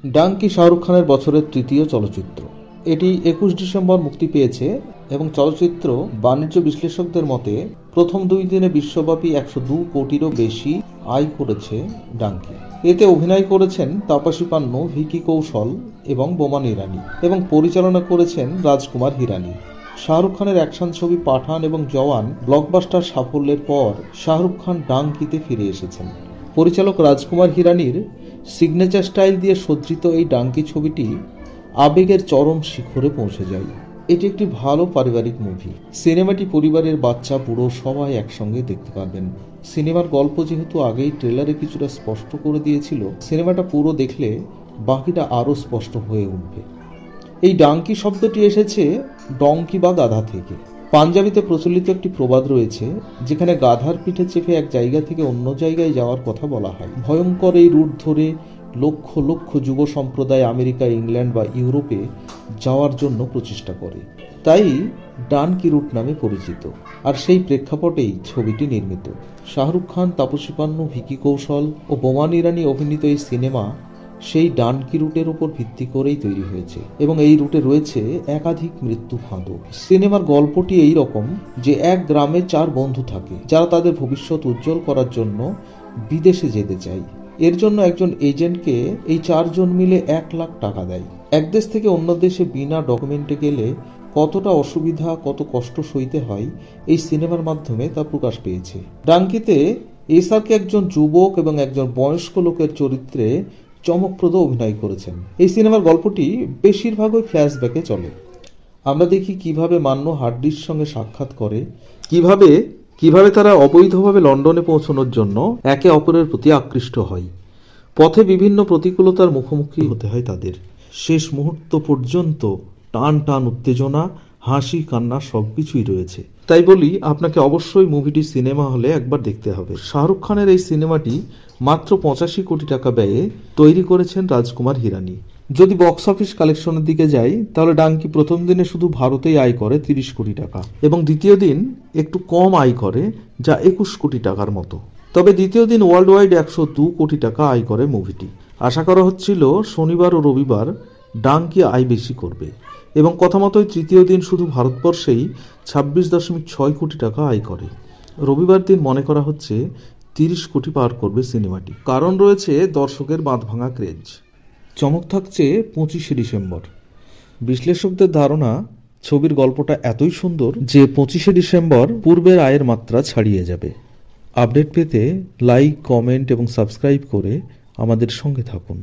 ডাঙ্কি শাহরুখ খানের বছরের তৃতীয় চলচ্চিত্র। এটি ২১ ডিসেম্বর মুক্তি পেয়েছে এবং চলচ্চিত্র বাণিজ্য বিশ্লেষকদের মতে প্রথম ২ দিনে বিশ্বব্যাপী ১০২ কোটিরও বেশি আয় করেছে ডাঙ্কি। এতে অভিনয় করেছেন তাপসী পান্নু, ভিকি কৌশল এবং বোমান ইরানি এবং পরিচালনা করেছেন রাজকুমার হিরানি। শাহরুখ খানের অ্যাকশন ছবি পাঠান এবং জওয়ান ব্লকবাস্টার সাফল্যের পর শাহরুখ খান ডাঙ্কিতে ফিরে এসেছেন। পরিচালক রাজকুমার হিরানির সিগনেচার স্টাইল দিয়ে সজ্জিত এই ডাঙ্কি ছবিটি আবেগের চরম শিখরে পৌঁছে যায়। এটি একটি ভালো পারিবারিক মুভি। সিনেমাটি পরিবারের বাচ্চা বুড়ো সবাই একসঙ্গে দেখতে পারবেন। সিনেমার গল্প যেহেতু আগেই ট্রেলারে কিছুটা স্পষ্ট করে দিয়েছিল, সিনেমাটা পুরো দেখলে বাকিটা আরও স্পষ্ট হয়ে উঠবে। এই ডাঙ্কি শব্দটি এসেছে ডঙ্কি বা গাধা থেকে। পাঞ্জাবিতে প্রচলিত একটি প্রবাদ রয়েছে, যেখানে গাধার পিঠে চেপে এক জায়গা থেকে অন্য জায়গায় যাওয়ার কথা বলা হয়। ভয়ঙ্কর এই রুট ধরে লক্ষ লক্ষ যুব সম্প্রদায় আমেরিকা, ইংল্যান্ড বা ইউরোপে যাওয়ার জন্য প্রচেষ্টা করে, তাই ডানকি রুট নামে পরিচিত। আর সেই প্রেক্ষাপটেই ছবিটি নির্মিত। শাহরুখ খান, তাপসী পান্নু, ভিকি কৌশল ও বোমান ইরানি অভিনীত এই সিনেমা সেই ডানকি রুটের উপর ভিত্তি করেই তৈরি হয়েছে এবং এই রুটে রয়েছে একাধিক মৃত্যু ফাঁদও। সিনেমার গল্পটি এই রকম যে এক গ্রামে 4 বন্ধু থাকে, যারা তাদের ভবিষ্যৎ উজ্জ্বল করার জন্য বিদেশে যেতে চায়। এর জন্য একজন এজেন্টকে এই 4 জন মিলে 1 লাখ টাকা দেয়। এক দেশ থেকে অন্য দেশে বিনা ডকুমেন্টে গেলে কতটা অসুবিধা, কত কষ্ট সইতে হয়, এই সিনেমার মাধ্যমে তা প্রকাশ পেয়েছে। ডাঙ্কিতে এসআরকে একজন যুবক এবং একজন বয়স্ক লোকের চরিত্রে চমকপ্রদ অভিনয় করেছেন। এই সিনেমার গল্পটি বেশিরভাগই ফ্ল্যাশব্যাকে চলে। আমরা দেখি কিভাবে মান্য হার্ডির সঙ্গে সাক্ষাৎ করে, কিভাবে তারা অবৈধভাবে লন্ডনে পৌঁছানোর জন্য একে অপরের প্রতি আকৃষ্ট হয়। পথে বিভিন্ন প্রতিকূলতার মুখোমুখি হতে হয় তাদের। শেষ মুহূর্ত পর্যন্ত টান টান উত্তেজনা, হাসি, কান্না সবকিছুই রয়েছে। তাই বলি, আপনাকে অবশ্যই মুভিটি সিনেমা হলে একবার দেখতে হবে। শাহরুখ খানের এই সিনেমাটি মাত্র 85 কোটি টাকা ব্যয়ে তৈরি করেছেন রাজকুমার হিরানি। যদি বক্স অফিস কালেকশনের দিকে যাই, তাহলে ডাঙ্কি প্রথম দিনে শুধু ভারতেই আয় করে 30 কোটি টাকা এবং দ্বিতীয় দিন একটু কম আয় করে, যা 21 কোটি টাকার মতো। তবে দ্বিতীয় দিন ওয়ার্ল্ড ওয়াইড 102 কোটি টাকা আয় করে মুভিটি। আশা করা হচ্ছিল শনিবার ও রবিবার ডাঙ্কি আয় বেশি করবে এবং কথা মতোই তৃতীয় দিন শুধু ভারতবর্ষেই 26.6 কোটি টাকা আয় করে। রবিবার দিন মনে করা হচ্ছে 30 কোটি পার করবে সিনেমাটি। কারণ রয়েছে দর্শকের বাঁধভাঙা ক্রেজ। চমক থাকছে 25শে ডিসেম্বর। বিশ্লেষকদের ধারণা, ছবির গল্পটা এতই সুন্দর যে 25শে ডিসেম্বর পূর্বের আয়ের মাত্রা ছাড়িয়ে যাবে। আপডেট পেতে লাইক, কমেন্ট এবং সাবস্ক্রাইব করে আমাদের সঙ্গে থাকুন।